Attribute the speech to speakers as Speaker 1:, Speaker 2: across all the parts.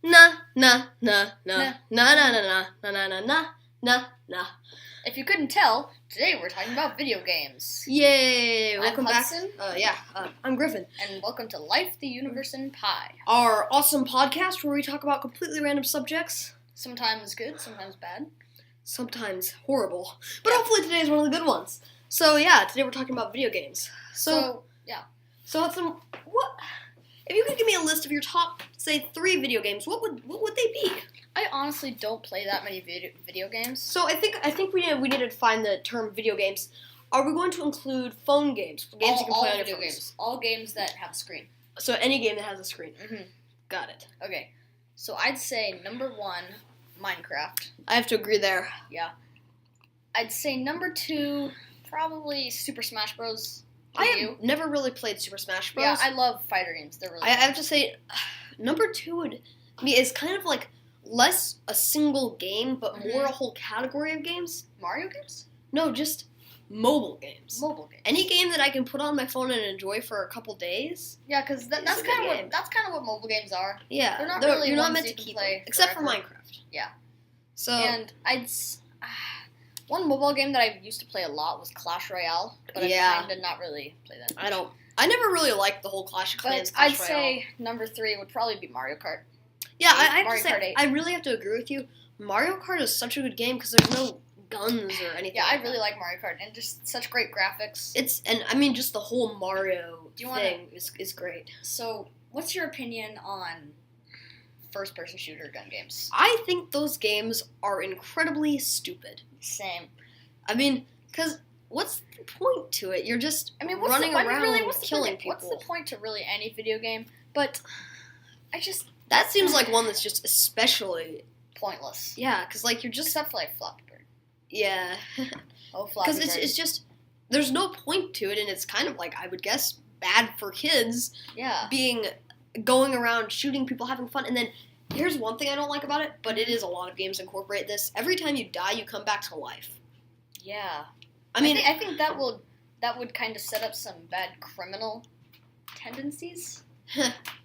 Speaker 1: Na.
Speaker 2: If you couldn't tell, today we're talking about video games.
Speaker 1: Yay! Welcome
Speaker 2: I'm Hudson.
Speaker 1: back. I'm Griffin.
Speaker 2: And welcome to Life, the Universe, and Pie.
Speaker 1: Our awesome podcast where we talk about completely random subjects.
Speaker 2: Sometimes good, sometimes bad.
Speaker 1: Sometimes horrible. But hopefully today is one of the good ones. So today we're talking about video games. So Hudson, what? If you could give me a list of your top, say, 3 video games, what would they be?
Speaker 2: I honestly don't play that many video games.
Speaker 1: So I think we need to define the term video games. Are we going to include phone games? Games you can play on your
Speaker 2: video games. All games that have a screen.
Speaker 1: So any game that has a screen.
Speaker 2: Mm-hmm.
Speaker 1: Got it.
Speaker 2: Okay. So I'd say number 1, Minecraft.
Speaker 1: I have to agree there.
Speaker 2: Yeah. I'd say number 2, probably Super Smash Bros.
Speaker 1: I have never really played Super Smash Bros.
Speaker 2: Yeah, I love fighter games. They're really
Speaker 1: I have to say, number 2 is kind of like less a single game, but more a whole category of games.
Speaker 2: Mario games?
Speaker 1: No, just mobile games.
Speaker 2: Mobile games.
Speaker 1: Any game that I can put on my phone and enjoy for a couple days.
Speaker 2: Yeah, because that's kind of what mobile games are.
Speaker 1: Yeah,
Speaker 2: they're not really
Speaker 1: you're not
Speaker 2: ones
Speaker 1: meant to
Speaker 2: you can
Speaker 1: keep
Speaker 2: play
Speaker 1: them, except for
Speaker 2: forever.
Speaker 1: Minecraft.
Speaker 2: Yeah.
Speaker 1: So
Speaker 2: and one mobile game that I used to play a lot was Clash Royale, but I kind of not really play that much.
Speaker 1: I never really liked the whole Clash of Clans. Clash
Speaker 2: I'd say number 3 would probably be Mario Kart.
Speaker 1: Yeah, I have to say,
Speaker 2: Kart 8.
Speaker 1: I really have to agree with you. Mario Kart is such a good game because there's no guns or anything.
Speaker 2: Yeah, I really like Mario Kart, and just such great graphics.
Speaker 1: Just the whole Mario thing is great.
Speaker 2: So, what's your opinion on first-person shooter gun games?
Speaker 1: I think those games are incredibly stupid.
Speaker 2: Same.
Speaker 1: I mean, because what's the point to it? You're just running around killing people.
Speaker 2: What's the point to really any video game? But
Speaker 1: that seems like one that's just especially
Speaker 2: pointless.
Speaker 1: Yeah, because you're just
Speaker 2: except for Flappy Bird.
Speaker 1: Yeah.
Speaker 2: Oh, Flappy Bird.
Speaker 1: Because it's just there's no point to it, and it's kind of I would guess bad for kids.
Speaker 2: Yeah.
Speaker 1: Going around shooting people, having fun, and then here's one thing I don't like about it, but it is a lot of games incorporate this. Every time you die, you come back to life. Yeah. I
Speaker 2: think that would kind of set up some bad criminal tendencies.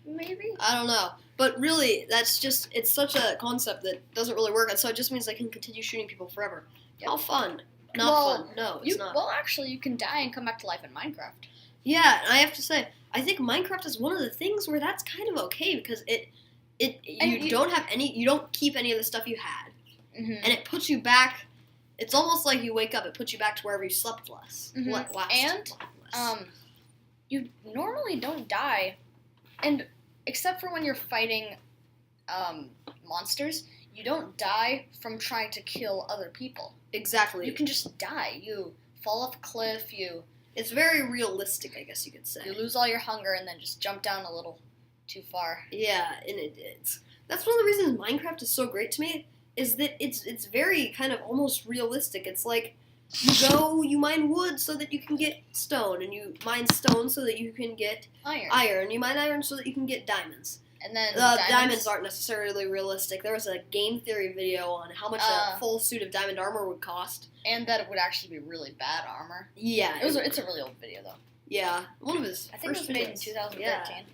Speaker 2: Maybe?
Speaker 1: I don't know. But really, it's such a concept that doesn't really work, and so it just means I can continue shooting people forever. Yep. How fun. Not fun. No, it's not.
Speaker 2: Well, actually, you can die and come back to life in Minecraft.
Speaker 1: Yeah, and I have to say, I think Minecraft is one of the things where that's kind of okay, because you don't keep any of the stuff you had. Mm-hmm. And it puts you back, it's almost like you wake up, it puts you back to wherever you slept last.
Speaker 2: Mm-hmm. You normally don't die. And except for when you're fighting monsters, you don't die from trying to kill other people.
Speaker 1: Exactly.
Speaker 2: You can just die. You fall off a cliff.
Speaker 1: It's very realistic, I guess you could say.
Speaker 2: You lose all your hunger and then just jump down a little too far.
Speaker 1: Yeah, and that's one of the reasons Minecraft is so great to me, is that it's very kind of almost realistic. It's like you mine wood so that you can get stone, and you mine stone so that you can get iron. You mine iron so that you can get diamonds.
Speaker 2: And then
Speaker 1: diamonds aren't necessarily realistic. There was a game theory video on how much a full suit of diamond armor would cost.
Speaker 2: And that it would actually be really bad armor.
Speaker 1: Yeah.
Speaker 2: It's a really old video, though.
Speaker 1: Yeah. One of his
Speaker 2: I think it was made in 2013.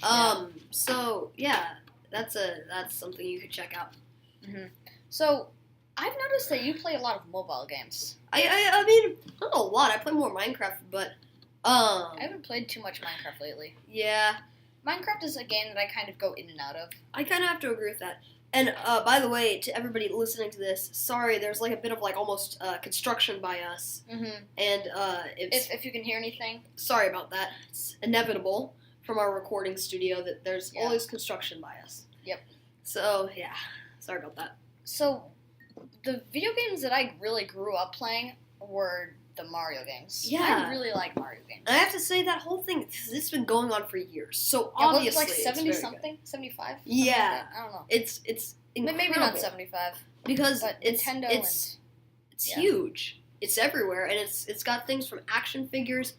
Speaker 1: Yeah. So, yeah. That's something you could check out.
Speaker 2: Mm-hmm. So, I've noticed that you play a lot of mobile games.
Speaker 1: I mean, not a lot. I play more Minecraft, but
Speaker 2: I haven't played too much Minecraft lately.
Speaker 1: Yeah.
Speaker 2: Minecraft is a game that I kind of go in and out of.
Speaker 1: I kind of have to agree with that. And by the way, to everybody listening to this, sorry, there's a bit of almost construction by us. Mm-hmm. And
Speaker 2: if you can hear anything,
Speaker 1: sorry about that. It's inevitable from our recording studio that there's always construction by us.
Speaker 2: Yep.
Speaker 1: So sorry about that.
Speaker 2: So the video games that I really grew up playing were the Mario games.
Speaker 1: Yeah.
Speaker 2: I really like Mario games.
Speaker 1: I have to say that whole thing, it's been going on for years. So obviously
Speaker 2: it's 70 something, 75.
Speaker 1: Yeah.
Speaker 2: Like I don't know.
Speaker 1: It's incredible.
Speaker 2: Maybe not 75.
Speaker 1: Because
Speaker 2: Nintendo
Speaker 1: it's huge. It's everywhere, and it's got things from action figures.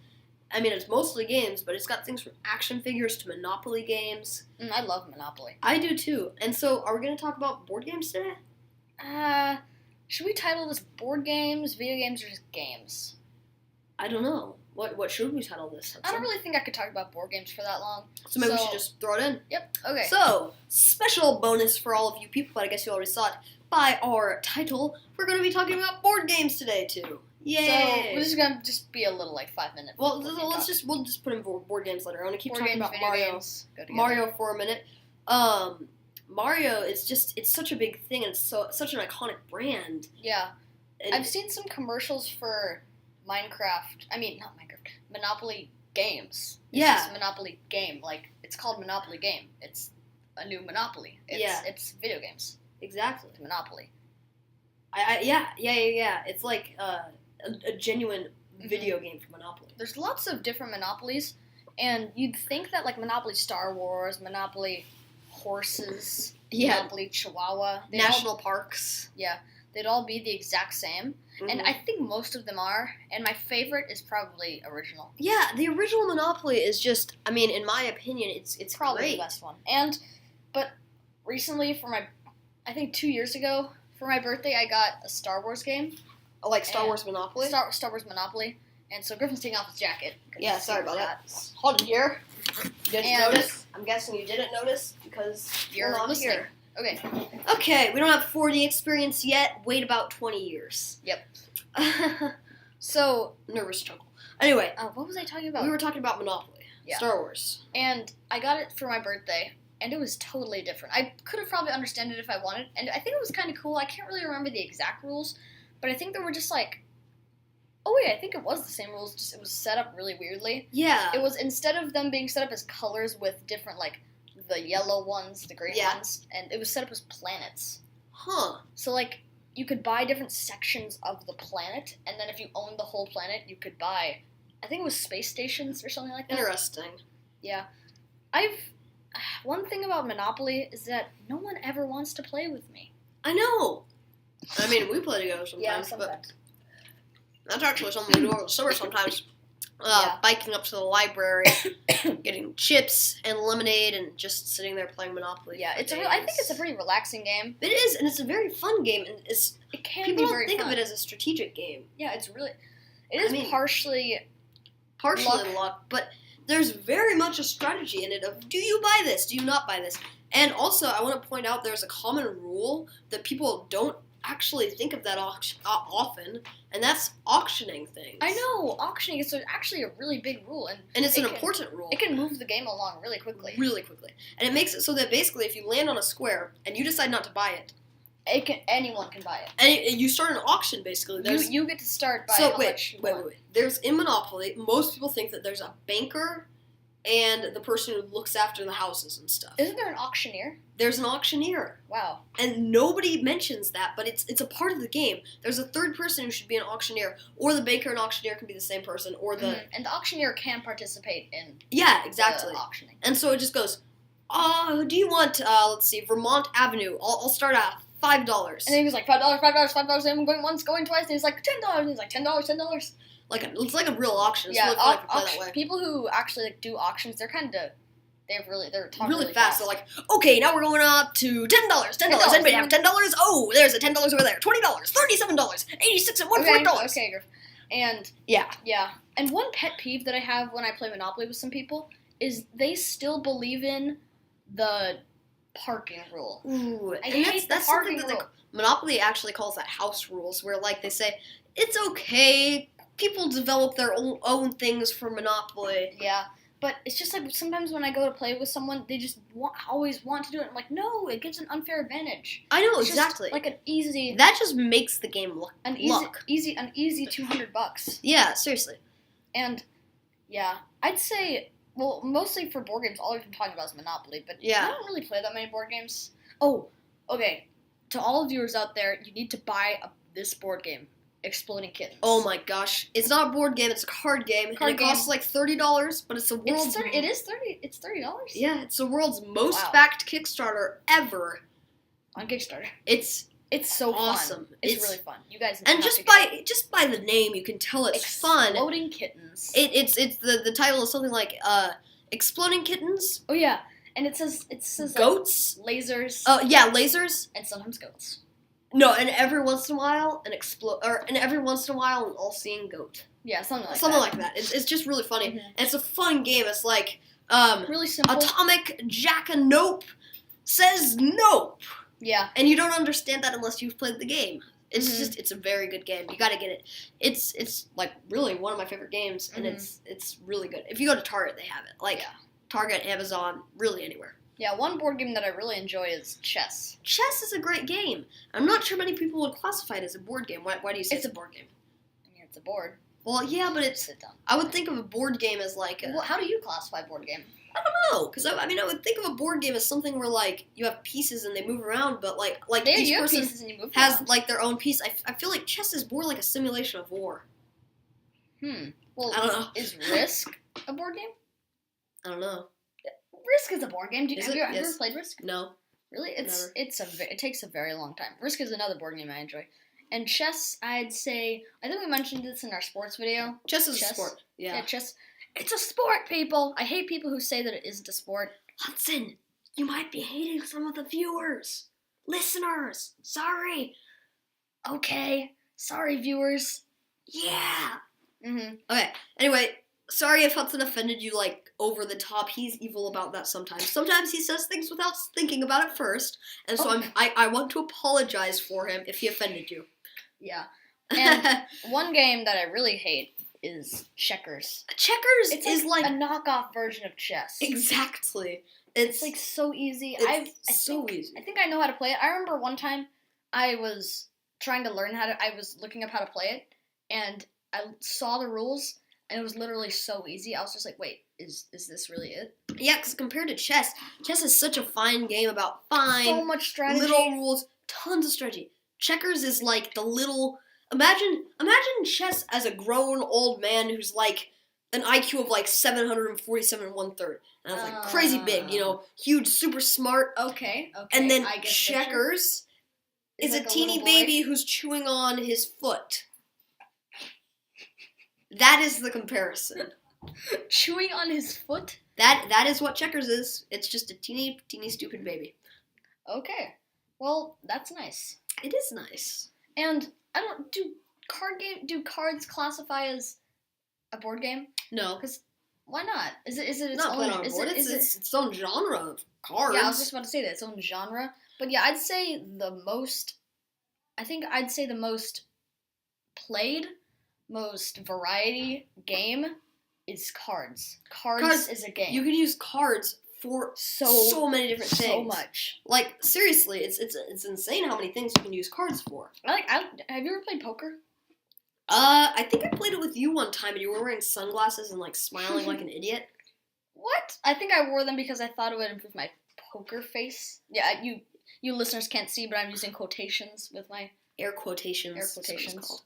Speaker 1: I mean, it's mostly games, but it's got things from action figures to Monopoly games.
Speaker 2: I love Monopoly.
Speaker 1: I do too. And so, are we going to talk about board games today?
Speaker 2: Should we title this board games, video games, or just games?
Speaker 1: I don't know. What should we title this?
Speaker 2: I don't really think I could talk about board games for that long.
Speaker 1: So maybe we should just throw it in.
Speaker 2: Yep. Okay.
Speaker 1: So, special bonus for all of you people, but I guess you already saw it by our title. We're going to be talking about board games today too. Yay!
Speaker 2: So this is gonna just be a little 5 minutes.
Speaker 1: Well, we'll just put in board games later. I want to keep
Speaker 2: board
Speaker 1: talking
Speaker 2: games,
Speaker 1: about Mario.
Speaker 2: Games,
Speaker 1: Mario for a minute. Mario is it's such a big thing and it's such an iconic brand.
Speaker 2: Yeah.
Speaker 1: And
Speaker 2: I've seen some commercials for Minecraft. I mean, not Minecraft. Monopoly games. It's just Monopoly game. Like, it's called Monopoly game. It's a new Monopoly. It's video games.
Speaker 1: Exactly.
Speaker 2: It's Monopoly.
Speaker 1: Yeah. It's like a genuine video game for Monopoly.
Speaker 2: There's lots of different Monopolies, and you'd think that, like, Monopoly Star Wars, Monopoly Horses, Monopoly Chihuahua.
Speaker 1: National parks.
Speaker 2: Yeah. They'd all be the exact same. Mm-hmm. And I think most of them are. And my favorite is probably original.
Speaker 1: Yeah, the original Monopoly is just, I mean, in my opinion, it's
Speaker 2: probably
Speaker 1: great.
Speaker 2: The best one. But recently, I think 2 years ago, for my birthday, I got a Star Wars game.
Speaker 1: Oh, like Star Wars Monopoly?
Speaker 2: Star Wars Monopoly. And so Griffin's taking off his jacket.
Speaker 1: Yeah, sorry about that. Hold it here. You didn't notice? I'm guessing you didn't notice because you're not
Speaker 2: listening.
Speaker 1: Here.
Speaker 2: Okay.
Speaker 1: Okay, we don't have 4D experience yet. Wait about 20 years.
Speaker 2: Yep. So
Speaker 1: nervous chuckle. Anyway,
Speaker 2: what was I talking about?
Speaker 1: We were talking about Monopoly. Yeah. Star Wars.
Speaker 2: And I got it for my birthday, and it was totally different. I could have probably understood it if I wanted, and I think it was kind of cool. I can't really remember the exact rules, but I think there were just like, oh wait, I think it was the same rules, just it was set up really weirdly.
Speaker 1: Yeah.
Speaker 2: It was, instead of them being set up as colors with different, like, the yellow ones, the green ones, and it was set up as planets.
Speaker 1: Huh.
Speaker 2: So, like, you could buy different sections of the planet, and then if you owned the whole planet, you could buy, I think it was space stations or something like that.
Speaker 1: Interesting.
Speaker 2: Yeah. One thing about Monopoly is that no one ever wants to play with me.
Speaker 1: I know. I mean, we play together sometimes, but that's actually something we do over the summer sometimes. Biking up to the library, getting chips and lemonade, and just sitting there playing Monopoly.
Speaker 2: Yeah, I think it's a pretty relaxing game.
Speaker 1: It is, and it's a very fun game. And
Speaker 2: it can
Speaker 1: people
Speaker 2: be very
Speaker 1: don't think
Speaker 2: fun.
Speaker 1: of it as a strategic game.
Speaker 2: Yeah, it is partially
Speaker 1: luck, but there's very much a strategy in it of, do you buy this? Do you not buy this? And also, I want to point out there's a common rule that people don't actually think of that often, and that's auctioning things.
Speaker 2: I know, auctioning is actually a really big rule, and
Speaker 1: it's an important rule.
Speaker 2: It can move the game along really quickly.
Speaker 1: And it makes it so that basically if you land on a square and you decide not to buy it,
Speaker 2: anyone can buy it.
Speaker 1: And you start an auction, basically.
Speaker 2: You get to start by
Speaker 1: wait. There's, in Monopoly, most people think that there's a banker and the person who looks after the houses and stuff.
Speaker 2: Isn't there an auctioneer?
Speaker 1: There's an auctioneer.
Speaker 2: Wow.
Speaker 1: And nobody mentions that, but it's a part of the game. There's a third person who should be an auctioneer, or the banker and auctioneer can be the same person, or the...
Speaker 2: Mm-hmm. And the auctioneer can participate in
Speaker 1: the auctioning. And so it just goes, do you want, let's see, Vermont Avenue? I'll start at $5.
Speaker 2: And then he was like, $5, and I'm going once, going twice, and he's like, $10, and he's like, $10.
Speaker 1: It's like a real auction. It's
Speaker 2: yeah,
Speaker 1: really fun that way.
Speaker 2: People who actually do auctions, they're talking really
Speaker 1: fast. They're like, okay, now we're going up to $10. Anybody have $10? Oh, there's a $10 over there. $20, $37, 86 and $140.
Speaker 2: Okay, and yeah. And one pet peeve that I have when I play Monopoly with some people is they still believe in the parking rule.
Speaker 1: Ooh,
Speaker 2: I hate the parking rule.
Speaker 1: Monopoly actually calls that house rules, where like they say it's okay. People develop their own things for Monopoly.
Speaker 2: Yeah, but it's just like sometimes when I go to play with someone, they just always want to do it. I'm like, no, it gives an unfair advantage.
Speaker 1: I know,
Speaker 2: it's
Speaker 1: exactly.
Speaker 2: Just like an easy.
Speaker 1: That just makes the game
Speaker 2: an easy $200.
Speaker 1: Yeah, seriously.
Speaker 2: And yeah, I'd say, well, mostly for board games, all we've been talking about is Monopoly. But
Speaker 1: yeah,
Speaker 2: I don't really play that many board games. Oh, okay. To all the viewers out there, you need to buy this board game. Exploding Kittens.
Speaker 1: Oh my gosh. It's not a board game, it's a card game. And it costs like $30, but it's the world's...
Speaker 2: It's $30?
Speaker 1: Yeah, it's the world's most backed Kickstarter ever.
Speaker 2: On Kickstarter.
Speaker 1: It's
Speaker 2: so
Speaker 1: awesome.
Speaker 2: Fun. It's really fun. You guys
Speaker 1: and just by the name, you can tell it's fun.
Speaker 2: Exploding Kittens.
Speaker 1: It's the title is something like Exploding Kittens.
Speaker 2: Oh yeah. And it says
Speaker 1: goats,
Speaker 2: lasers.
Speaker 1: Oh yeah, lasers,
Speaker 2: and sometimes goats.
Speaker 1: No, and every once in a while, an all-seeing goat.
Speaker 2: Yeah, something like
Speaker 1: Something
Speaker 2: that.
Speaker 1: like that. It's just really funny.
Speaker 2: Mhm.
Speaker 1: And it's a fun game. It's like,
Speaker 2: Really simple.
Speaker 1: Atomic Jackanope says nope.
Speaker 2: Yeah.
Speaker 1: And you don't understand that unless you've played the game. It's
Speaker 2: Mhm.
Speaker 1: just, it's a very good game. You gotta get it. It's like really one of my favorite games, and
Speaker 2: Mhm.
Speaker 1: it's really good. If you go to Target, they have it. Like,
Speaker 2: Yeah.
Speaker 1: Target, Amazon, really anywhere.
Speaker 2: Yeah, one board game that I really enjoy is chess.
Speaker 1: Chess is a great game. I'm not sure many people would classify it as a board game. Why do you say it's a board game?
Speaker 2: I mean, it's a board.
Speaker 1: Well, yeah, but it's.
Speaker 2: Sit down.
Speaker 1: I would think of a board game as like a.
Speaker 2: Well, how do you classify board game?
Speaker 1: No, because I mean, I would think of a board game as something where like you have pieces and they move around, but like
Speaker 2: There,
Speaker 1: each
Speaker 2: you have
Speaker 1: person
Speaker 2: pieces and you move
Speaker 1: has
Speaker 2: around.
Speaker 1: like their own piece. I feel like chess is more like a simulation of war.
Speaker 2: Well,
Speaker 1: I don't know.
Speaker 2: is Risk a board game?
Speaker 1: I don't know.
Speaker 2: Risk is a board game.
Speaker 1: Is
Speaker 2: Have
Speaker 1: it?
Speaker 2: you ever
Speaker 1: Yes.
Speaker 2: played Risk?
Speaker 1: No.
Speaker 2: Really?
Speaker 1: Never.
Speaker 2: It takes a very long time. Risk is another board game I enjoy. And chess, I'd say, I think we mentioned this in our sports video.
Speaker 1: Chess is
Speaker 2: Chess?
Speaker 1: a sport. Yeah.
Speaker 2: Chess. It's a sport, people. I hate people who say that it isn't a sport.
Speaker 1: Hudson, you might be hating some of the viewers, listeners. Sorry.
Speaker 2: Okay. Sorry, viewers.
Speaker 1: Yeah.
Speaker 2: Mm-hmm.
Speaker 1: Okay. Anyway, sorry if Hudson offended you like over the top. He's evil about that sometimes. Sometimes he says things without thinking about it first, and so I want to apologize for him if he offended you.
Speaker 2: Yeah. And one game that I really hate is checkers.
Speaker 1: Checkers
Speaker 2: It's
Speaker 1: is like
Speaker 2: a knockoff version of chess.
Speaker 1: exactly.
Speaker 2: It's like so easy.
Speaker 1: It's so easy.
Speaker 2: I think I know how to play it. I remember one time I was trying to learn I was looking up how to play it, and I saw the rules, and it was literally so easy. I was just like, wait, is this really it?
Speaker 1: Yeah, because compared to chess is such a fine game about
Speaker 2: So much strategy.
Speaker 1: little rules, tons of strategy. Checkers is like the little. Imagine chess as a grown old man who's like an IQ of like 747 1/3. And that's like crazy big, huge, super smart.
Speaker 2: Okay.
Speaker 1: And then
Speaker 2: I get the
Speaker 1: checkers
Speaker 2: picture.
Speaker 1: is
Speaker 2: Like
Speaker 1: a teeny
Speaker 2: little boy.
Speaker 1: baby who's chewing on his foot. That is the comparison.
Speaker 2: Chewing on his foot?
Speaker 1: That is what checkers is. It's just a teeny stupid baby.
Speaker 2: Okay. Well, that's nice.
Speaker 1: It is nice.
Speaker 2: And I don't do cards classify as a board game?
Speaker 1: No,
Speaker 2: Because why not? Is it its
Speaker 1: not
Speaker 2: own?
Speaker 1: played on a
Speaker 2: is
Speaker 1: board.
Speaker 2: it, is it,
Speaker 1: It's its own genre of cards.
Speaker 2: Yeah, I was just about to say that its own genre. But yeah, I'd say the most played, most variety game is cards. Cards is a game.
Speaker 1: You can use cards for so many different things.
Speaker 2: So much.
Speaker 1: Like seriously, it's insane how many things you can use cards for.
Speaker 2: Have you ever played poker?
Speaker 1: I think I played it with you one time, and you were wearing sunglasses and like smiling like an idiot.
Speaker 2: What? I think I wore them because I thought it would improve my poker face. Yeah, you listeners can't see, but I'm using quotations with my
Speaker 1: air quotations.
Speaker 2: Air quotations.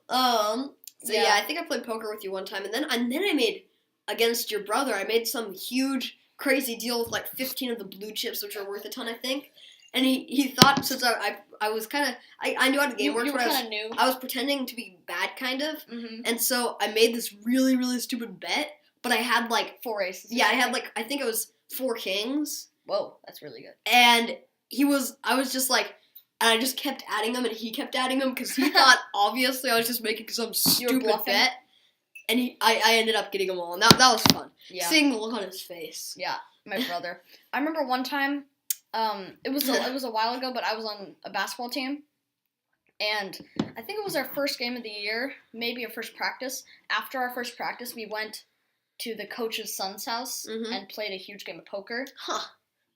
Speaker 1: So yeah, I think I played poker with you one time, and then I made against your brother. I made some huge, crazy deal with like 15 of the blue chips, which are worth a ton, I think. And he thought since I was kind of I knew how the game worked, but I was pretending to be bad, kind of.
Speaker 2: Mm-hmm.
Speaker 1: And so I made this really, really stupid bet, but I had like
Speaker 2: 4 aces.
Speaker 1: Yeah, I had like I think it was 4 kings.
Speaker 2: Whoa, that's really good.
Speaker 1: And I was just like. And I just kept adding them, and he kept adding them because he thought obviously I was just making some stupid bet. And I ended up getting them all, and that was fun.
Speaker 2: Yeah.
Speaker 1: Seeing the look on his face.
Speaker 2: Yeah, my brother. I remember one time, it was a while ago, but I was on a basketball team, and I think it was our first game of the year, maybe our first practice. After our first practice, we went to the coach's son's house and played a huge game of poker.
Speaker 1: Huh.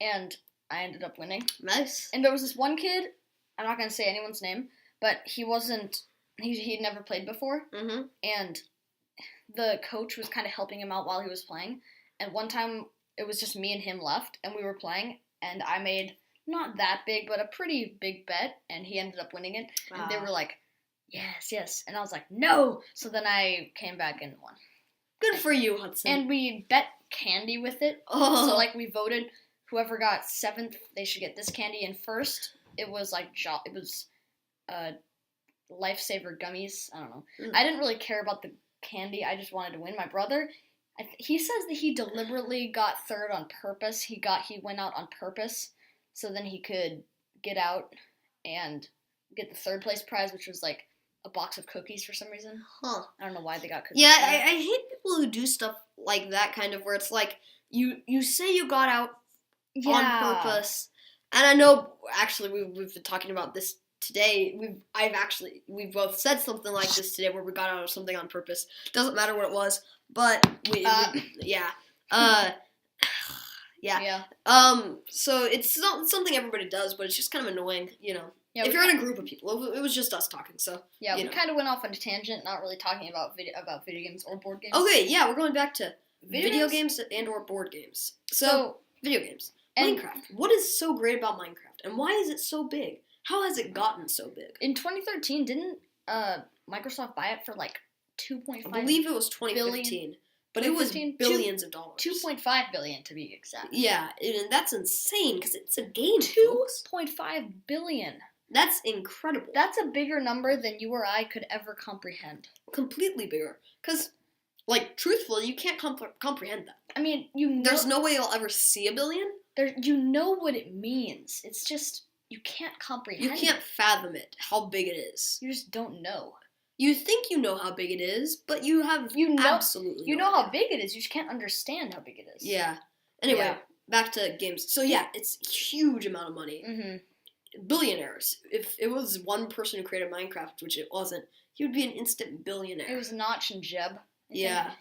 Speaker 2: And I ended up winning.
Speaker 1: Nice.
Speaker 2: And there was this one kid. I'm not going to say anyone's name, but he'd never played before, and the coach was kind of helping him out while he was playing, and one time it was just me and him left, and we were playing, and I made not that big, but a pretty big bet, and he ended up winning it, and they were like, yes, and I was like, no, so then I came back and won.
Speaker 1: Good for you, Hudson.
Speaker 2: And we bet candy with it, so like we voted, whoever got 7th, they should get this candy, and first, it was like Lifesaver gummies. I don't know. I didn't really care about the candy. I just wanted to win. My brother, he says that he deliberately got 3rd on purpose. He went out on purpose so then he could get out and get the 3rd place prize, which was like a box of cookies for some reason.
Speaker 1: Huh.
Speaker 2: I don't know why they got cookies.
Speaker 1: Yeah,
Speaker 2: for
Speaker 1: I
Speaker 2: that.
Speaker 1: hate people who do stuff like that, kind of, where it's like, you say you got out on purpose. And I know, actually, we've been talking about this today. We've both said something like this today, where we got out of something on purpose. Doesn't matter what it was, but yeah.
Speaker 2: Yeah.
Speaker 1: So it's not something everybody does, but it's just kind of annoying,
Speaker 2: Yeah,
Speaker 1: if you're in a group of people. It was just us talking, so.
Speaker 2: Yeah, we
Speaker 1: know.
Speaker 2: kind of went off on a tangent, not really talking about video games or board games.
Speaker 1: Okay, yeah, we're going back to video
Speaker 2: Videos?
Speaker 1: games and or board games. So
Speaker 2: So,
Speaker 1: video games.
Speaker 2: and
Speaker 1: Minecraft. What is so great about Minecraft? And why is it so big? How has it gotten so big?
Speaker 2: in 2013, didn't Microsoft buy it for like 2.5?
Speaker 1: I believe it was 2015. But it was
Speaker 2: 2015?
Speaker 1: billions of dollars.
Speaker 2: 2.5 billion to be exact.
Speaker 1: Yeah, and that's insane because it's a game, folks.
Speaker 2: 2.5 billion.
Speaker 1: That's incredible.
Speaker 2: That's a bigger number than you or I could ever comprehend.
Speaker 1: Completely bigger. Because, truthfully, you can't comprehend that.
Speaker 2: I mean, you know,
Speaker 1: There's no way you'll ever see a billion.
Speaker 2: you know what it means. It's just you can't comprehend.
Speaker 1: You can't fathom it, how big it is.
Speaker 2: You just don't know.
Speaker 1: You think you know how big it is, but you have absolutely
Speaker 2: You
Speaker 1: no
Speaker 2: know
Speaker 1: idea.
Speaker 2: how big it is. You just can't understand how big it is.
Speaker 1: Yeah. Anyway,
Speaker 2: Yeah.
Speaker 1: back to games. So yeah, it's a huge amount of money.
Speaker 2: Mm-hmm.
Speaker 1: Billionaires. If it was one person who created Minecraft, which it wasn't, he would be an instant billionaire.
Speaker 2: It was Notch and Jeb.
Speaker 1: Yeah.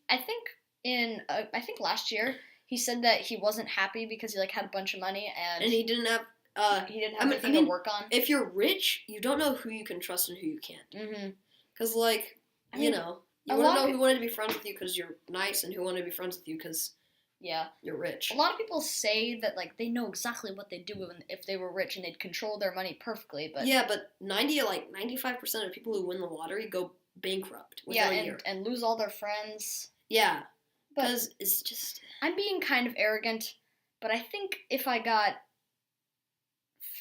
Speaker 2: I think last year he said that he wasn't happy because he had a bunch of money and
Speaker 1: he didn't have.
Speaker 2: he didn't have anything to work on.
Speaker 1: If you're rich, you don't know who you can trust and who you can't.
Speaker 2: Mm-hmm.
Speaker 1: Because,
Speaker 2: mean,
Speaker 1: you
Speaker 2: a
Speaker 1: want to
Speaker 2: lot
Speaker 1: know
Speaker 2: of
Speaker 1: who wanted to be friends with you because you're nice and who wanted to be friends with you because
Speaker 2: Yeah.
Speaker 1: you're rich.
Speaker 2: A lot of people say that they know exactly what they'd do if they were rich and they'd control their money perfectly, but
Speaker 1: Yeah, but 95% of people who win the lottery go bankrupt within a year.
Speaker 2: and lose all their friends.
Speaker 1: Yeah,
Speaker 2: But
Speaker 1: because it's just...
Speaker 2: I'm being kind of arrogant, but I think if I got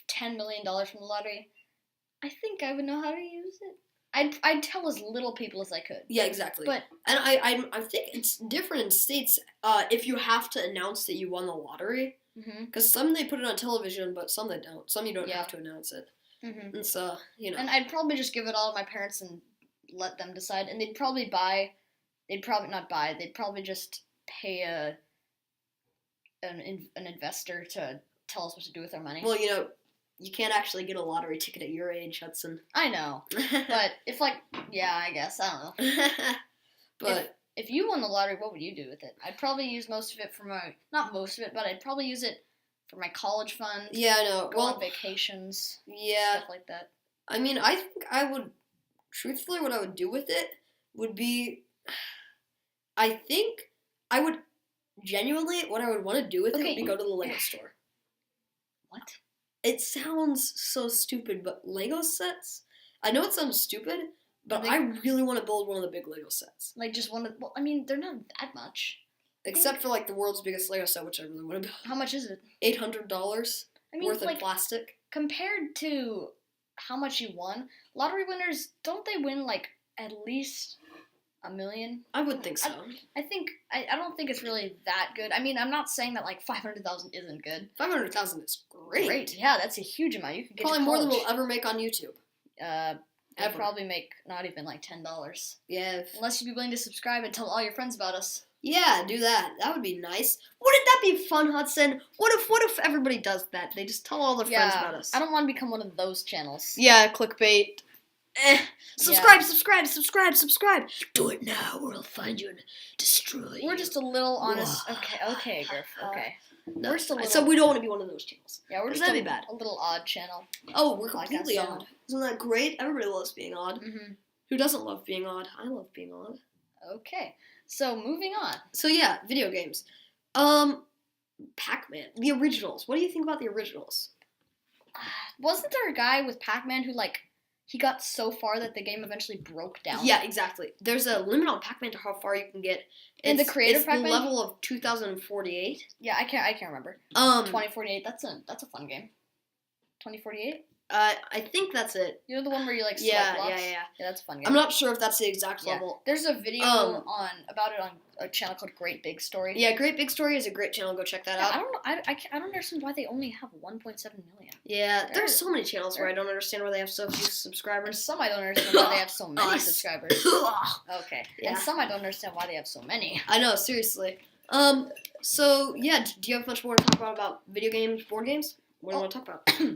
Speaker 2: $10 million from the lottery, I think I would know how to use it. I'd tell as little people as I could.
Speaker 1: Yeah, exactly.
Speaker 2: But
Speaker 1: And I think it's different in states if you have to announce that you won the lottery.
Speaker 2: mm-hmm.
Speaker 1: Because some they put it on television, but some they don't. Some you don't
Speaker 2: Yeah.
Speaker 1: have to announce it.
Speaker 2: Mm-hmm.
Speaker 1: And so,
Speaker 2: And I'd probably just give it all to my parents and let them decide. And they'd probably just pay an investor to tell us what to do with our money.
Speaker 1: Well, you can't actually get a lottery ticket at your age, Hudson.
Speaker 2: I know. But if I guess, I don't know.
Speaker 1: But
Speaker 2: If you won the lottery, what would you do with it? I'd probably use most of it for not most of it, but I'd probably use it for my college fund.
Speaker 1: yeah, I know.
Speaker 2: Go
Speaker 1: Well,
Speaker 2: on vacations,
Speaker 1: yeah.
Speaker 2: stuff like that.
Speaker 1: I mean, I think I would, truthfully, what I would do with it would be, I think I would, genuinely, what I would want to do with it would be go to the Lego store.
Speaker 2: What?
Speaker 1: It sounds so stupid, but Lego sets, I know it sounds stupid, but I really want to build one of the big Lego sets.
Speaker 2: Just one of, well, I mean, they're not that much.
Speaker 1: Except for, the world's biggest Lego set, which I really want to build.
Speaker 2: How much is it?
Speaker 1: $800
Speaker 2: I mean,
Speaker 1: worth of plastic.
Speaker 2: compared to how much you won, lottery winners, don't they win, at least $1 million?
Speaker 1: I would think so.
Speaker 2: I don't think it's really that good. I mean, I'm not saying that 500,000 isn't good.
Speaker 1: 500,000 is great.
Speaker 2: Yeah, that's a huge amount. You could get
Speaker 1: Probably
Speaker 2: to
Speaker 1: more than
Speaker 2: college.
Speaker 1: we'll ever make on YouTube.
Speaker 2: I'd
Speaker 1: Ever.
Speaker 2: probably make not even $10.
Speaker 1: Yeah.
Speaker 2: Unless you'd be willing to subscribe and tell all your friends about us.
Speaker 1: Yeah, do that. That would be nice. Wouldn't that be fun, Hudson? What if everybody does that? They just tell all their friends about us.
Speaker 2: I don't want to become one of those channels.
Speaker 1: Yeah, clickbait. Subscribe. Do it now or I'll find you and destroy you.
Speaker 2: We're just a little honest. Okay, Griff. Okay.
Speaker 1: No,
Speaker 2: We're just a little.
Speaker 1: so we don't want to be one of those channels.
Speaker 2: Yeah, we're just
Speaker 1: that'd be bad.
Speaker 2: a little odd channel.
Speaker 1: Oh, we're
Speaker 2: Podcast
Speaker 1: completely
Speaker 2: channel.
Speaker 1: odd. Isn't that great? Everybody loves being odd.
Speaker 2: Mm-hmm.
Speaker 1: Who doesn't love being odd? I love being odd.
Speaker 2: Okay. So moving on.
Speaker 1: So yeah, video games. Pac-Man. The originals. What do you think about the originals?
Speaker 2: Wasn't there a guy with Pac-Man who he got so far that the game eventually broke down?
Speaker 1: Yeah, exactly. There's a limit on Pac-Man to how far you can get.
Speaker 2: And the creator
Speaker 1: it's
Speaker 2: Pac-Man?
Speaker 1: the level of 2048.
Speaker 2: Yeah, I can't remember. 2048. That's a fun game. 2048.
Speaker 1: I think that's it.
Speaker 2: You know the one where you like swipe
Speaker 1: Yeah,
Speaker 2: blocks?
Speaker 1: yeah.
Speaker 2: Yeah, that's a fun game.
Speaker 1: I'm not sure if that's the exact
Speaker 2: Yeah.
Speaker 1: level.
Speaker 2: There's a video about it on a channel called Great Big Story.
Speaker 1: Yeah, Great Big Story is a great channel. Go check that out.
Speaker 2: I don't know. I don't understand why they only have 1.7 million.
Speaker 1: Yeah, there's so many channels where I don't understand why they have so few
Speaker 2: There's
Speaker 1: subscribers.
Speaker 2: some I don't understand why they have so many subscribers. Okay.
Speaker 1: Yeah.
Speaker 2: And some I don't understand why they have so many.
Speaker 1: I know, seriously. So yeah, do you have much more to talk about video games, board games? What do you want to talk about?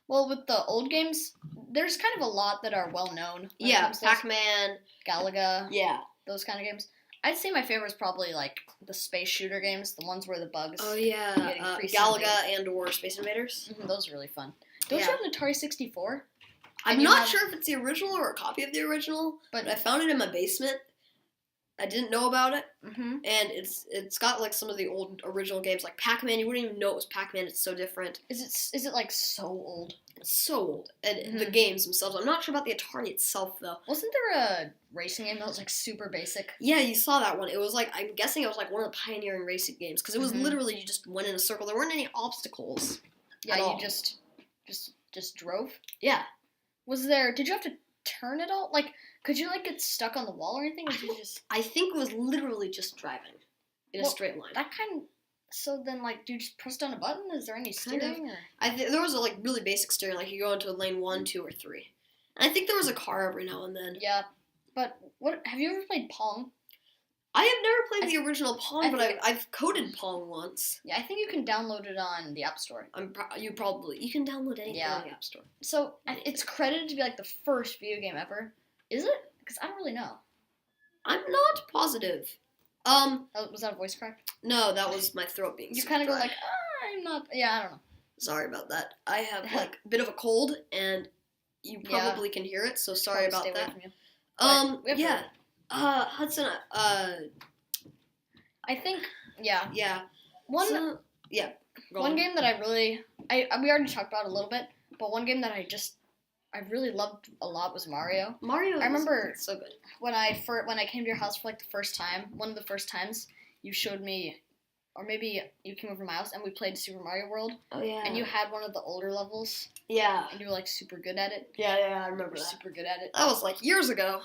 Speaker 2: Well, with the old games, there's kind of a lot that are well known.
Speaker 1: Yeah, Pac-Man,
Speaker 2: Galaga,
Speaker 1: yeah,
Speaker 2: those kind of games. I'd say my favorite is probably like the space shooter games, the ones where the bugs.
Speaker 1: oh yeah,
Speaker 2: increasingly-
Speaker 1: Galaga and or Space Invaders.
Speaker 2: Those are really fun. Don't
Speaker 1: Yeah.
Speaker 2: you have an Atari 64?
Speaker 1: I'm
Speaker 2: And you
Speaker 1: not
Speaker 2: have-
Speaker 1: sure if it's the original or a copy of the original,
Speaker 2: But-
Speaker 1: but I found it in my basement. I didn't know about it,
Speaker 2: Mm-hmm.
Speaker 1: and it's got like some of the old original games, like Pac-Man. You wouldn't even know it was Pac-Man. It's so different.
Speaker 2: Is it like so old?
Speaker 1: It's so old, and the
Speaker 2: Mhm.
Speaker 1: games themselves. I'm not sure about the Atari itself though.
Speaker 2: Wasn't there a racing game that was like super basic?
Speaker 1: Yeah, you saw that one. It was like, I'm guessing it was like one of the pioneering racing games because it was
Speaker 2: Mhm.
Speaker 1: literally you just went in a circle. There weren't any obstacles.
Speaker 2: Yeah,
Speaker 1: At
Speaker 2: you
Speaker 1: all.
Speaker 2: just drove.
Speaker 1: Yeah,
Speaker 2: Did you have to turn it all? Like, could you like get stuck on the wall or anything? Or did you just
Speaker 1: I think it was literally just driving in a
Speaker 2: Well,
Speaker 1: straight line.
Speaker 2: that kind? So then, like, do you just press down a button? Is there any
Speaker 1: Kind of.
Speaker 2: steering? Or?
Speaker 1: There was a like really basic steering, like you go into lane 1, 2, or 3. And I think there was a car every now and then.
Speaker 2: Yeah, but what? Have you ever played Pong?
Speaker 1: I have never played
Speaker 2: I
Speaker 1: the original Pong,
Speaker 2: I
Speaker 1: but
Speaker 2: think-
Speaker 1: I've coded Pong once.
Speaker 2: Yeah, I think you can download it on the App Store.
Speaker 1: You can download anything
Speaker 2: Yeah.
Speaker 1: on the App Store.
Speaker 2: So it's credited to be like the first video game ever. Is it? Because I don't really know.
Speaker 1: I'm not positive.
Speaker 2: Was that a voice crack?
Speaker 1: No, that was my throat being.
Speaker 2: You
Speaker 1: super
Speaker 2: kind of go
Speaker 1: dry.
Speaker 2: like, I'm not. Yeah, I don't know.
Speaker 1: Sorry about that. I have like a bit of a cold, and you
Speaker 2: Yeah.
Speaker 1: probably can hear it. So sorry
Speaker 2: Probably
Speaker 1: about
Speaker 2: stay away
Speaker 1: that.
Speaker 2: from you. We have to-
Speaker 1: Yeah. Hudson.
Speaker 2: I think. Yeah.
Speaker 1: Yeah.
Speaker 2: One
Speaker 1: Yeah. Go
Speaker 2: one
Speaker 1: on.
Speaker 2: game that I really we already talked about a little bit, but one game that I really loved a lot was Mario.
Speaker 1: Mario.
Speaker 2: I remember-
Speaker 1: is so good.
Speaker 2: When I came to your house for like the first time, one of the first times, you showed me, or maybe you came over to my house and we played Super Mario World,
Speaker 1: Oh yeah.
Speaker 2: and you had one of the older levels,
Speaker 1: Yeah.
Speaker 2: and you were like super good at it.
Speaker 1: Yeah. I
Speaker 2: You
Speaker 1: remember
Speaker 2: were
Speaker 1: that.
Speaker 2: super good at it.
Speaker 1: That was like years ago.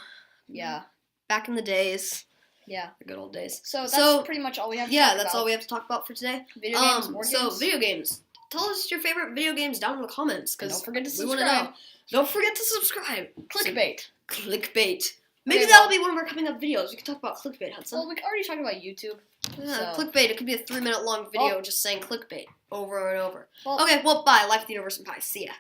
Speaker 2: Yeah,
Speaker 1: Back in the days.
Speaker 2: yeah.
Speaker 1: The good old days.
Speaker 2: So that's
Speaker 1: So,
Speaker 2: pretty much all we have. To
Speaker 1: Yeah,
Speaker 2: talk
Speaker 1: that's
Speaker 2: about.
Speaker 1: all we have to talk about for today.
Speaker 2: Video games, board
Speaker 1: So
Speaker 2: games.
Speaker 1: video games. Tell us your favorite video games down in the comments,
Speaker 2: And
Speaker 1: because
Speaker 2: don't forget to
Speaker 1: we want to
Speaker 2: subscribe.
Speaker 1: know. Don't forget to subscribe.
Speaker 2: Clickbait.
Speaker 1: Clickbait. Maybe
Speaker 2: Okay,
Speaker 1: that'll
Speaker 2: well-
Speaker 1: be one of our coming up videos. We can talk about clickbait, Hudson.
Speaker 2: Well, we already talked about YouTube.
Speaker 1: Yeah,
Speaker 2: so-
Speaker 1: clickbait. It could be a 3-minute long video
Speaker 2: Well-
Speaker 1: just saying clickbait over and over.
Speaker 2: Well,
Speaker 1: Okay, well, bye. Life, the universe, and pie. See ya.